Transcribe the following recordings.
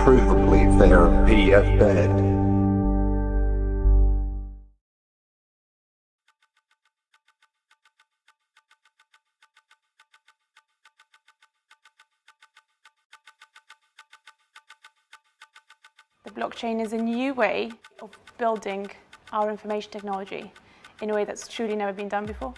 provably therapy at bed. The blockchain is a new way of building our information technology in a way that's truly never been done before.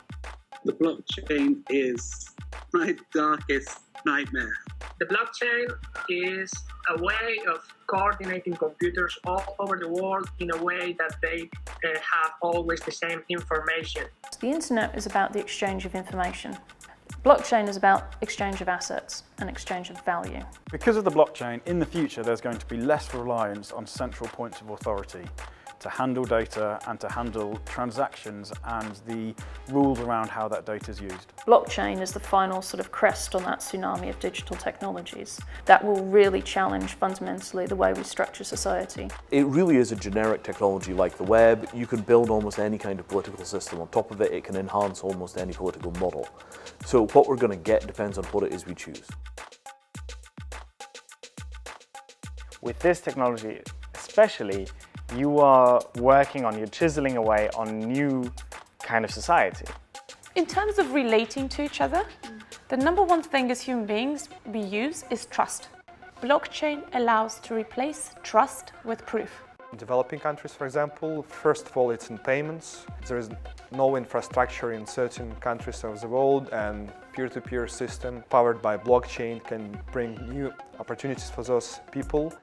The blockchain is my darkest nightmare. The blockchain is a way of coordinating computers all over the world in a way that they have always the same information. The internet is about the exchange of information. Blockchain is about exchange of assets and exchange of value. Because of the blockchain, in the future there's going to be less reliance on central points of authority to handle data and to handle transactions and the rules around how that data is used. Blockchain is the final sort of crest on that tsunami of digital technologies that will really challenge fundamentally the way we structure society. It really is a generic technology like the web. You can build almost any kind of political system on top of it. It can enhance almost any political model. So what we're going to get depends on what it is we choose. With this technology especially, you are working on, you're chiseling away on new kind of society. In terms of relating to each other, the number one thing as human beings we use is trust. Blockchain allows to replace trust with proof. In developing countries, for example, first of all, it's in payments. There is no infrastructure in certain countries of the world, and peer-to-peer system powered by blockchain can bring new opportunities for those people.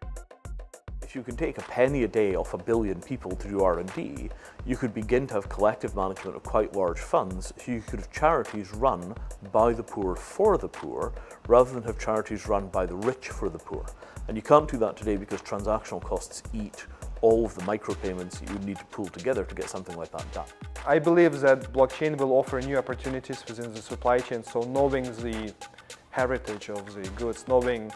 If you can take a penny a day off 1 billion people to do R&D, you could begin to have collective management of quite large funds, so you could have charities run by the poor for the poor, rather than have charities run by the rich for the poor. And you can't do that today because transactional costs eat all of the micropayments that you would need to pull together to get something like that done. I believe that blockchain will offer new opportunities within the supply chain, so knowing the heritage of the goods, knowing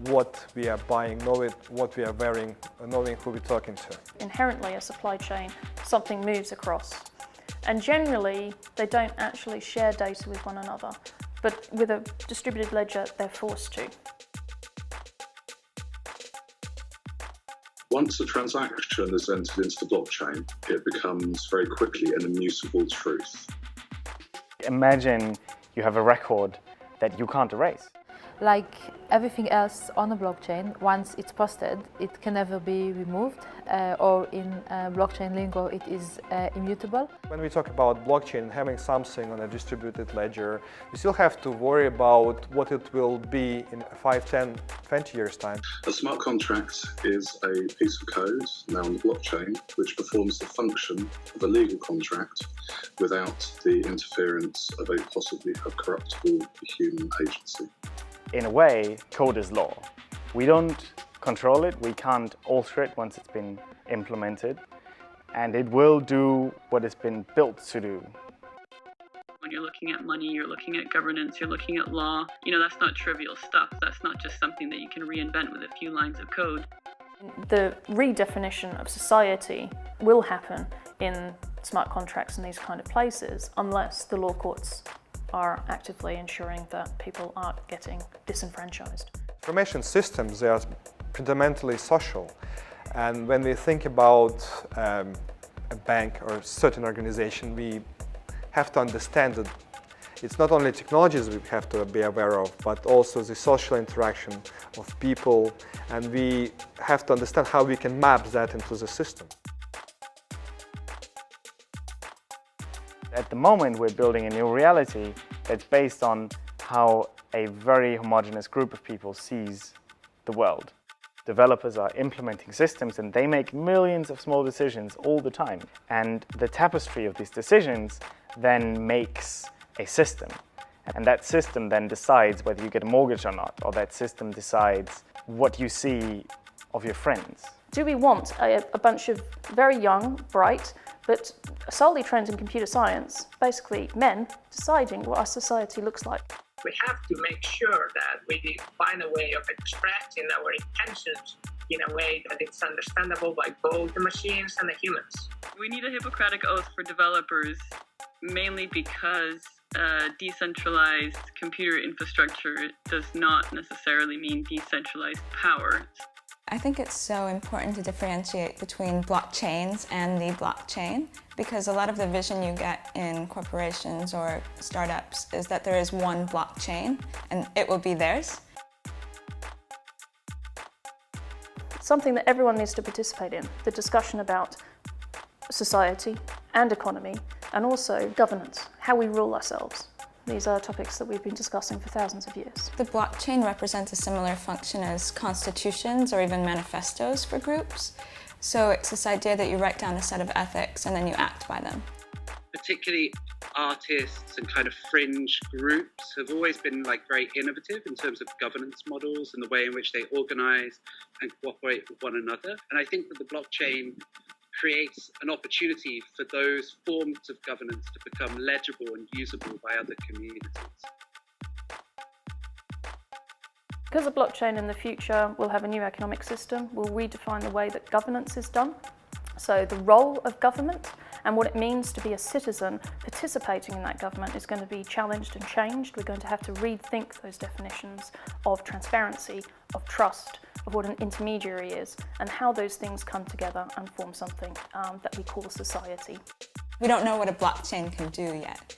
what we are buying, knowing what we are wearing, knowing who we're talking to. Inherently, a supply chain, something moves across. And generally, they don't actually share data with one another. But with a distributed ledger, they're forced to. Once a transaction is entered into the blockchain, it becomes very quickly an immutable truth. Imagine you have a record that you can't erase. Like everything else on a blockchain, once it's posted, it can never be removed, or in blockchain lingo, it is immutable. When we talk about blockchain, having something on a distributed ledger, we still have to worry about what it will be in 5, 10, 20 years' time. A smart contract is a piece of code, now on the blockchain, which performs the function of a legal contract without the interference of a possibly corruptible human agency. In a way, code is law. We don't control it, we can't alter it once it's been implemented, and it will do what it's been built to do. When you're looking at money, you're looking at governance, you're looking at law, that's not trivial stuff. That's not just something that you can reinvent with a few lines of code. The redefinition of society will happen in smart contracts in these kind of places unless the law courts are actively ensuring that people aren't getting disenfranchised. Information systems, they are fundamentally social. And when we think about a bank or a certain organization, we have to understand that it's not only technologies we have to be aware of, but also the social interaction of people. And we have to understand how we can map that into the system. At the moment, we're building a new reality that's based on how a very homogeneous group of people sees the world. Developers are implementing systems and they make millions of small decisions all the time. And the tapestry of these decisions then makes a system. And that system then decides whether you get a mortgage or not, or that system decides what you see of your friends. Do we want a bunch of very young, bright, but solely trained in computer science, basically men, deciding what our society looks like? We have to make sure that we find a way of expressing our intentions in a way that it's understandable by both the machines and the humans. We need a Hippocratic oath for developers, mainly because decentralized computer infrastructure does not necessarily mean decentralized power. I think it's so important to differentiate between blockchains and the blockchain, because a lot of the vision you get in corporations or startups is that there is one blockchain and it will be theirs. Something that everyone needs to participate in, the discussion about society and economy, and also governance, how we rule ourselves. These are topics that we've been discussing for thousands of years. The blockchain represents a similar function as constitutions or even manifestos for groups. So it's this idea that you write down a set of ethics and then you act by them. Particularly artists and kind of fringe groups have always been very innovative in terms of governance models and the way in which they organize and cooperate with one another. And I think that the blockchain creates an opportunity for those forms of governance to become legible and usable by other communities. Because of blockchain in the future, we'll have a new economic system, we'll redefine the way that governance is done. So the role of government and what it means to be a citizen participating in that government is going to be challenged and changed. We're going to have to rethink those definitions of transparency, of trust, of what an intermediary is, and how those things come together and form something that we call society. We don't know what a blockchain can do yet.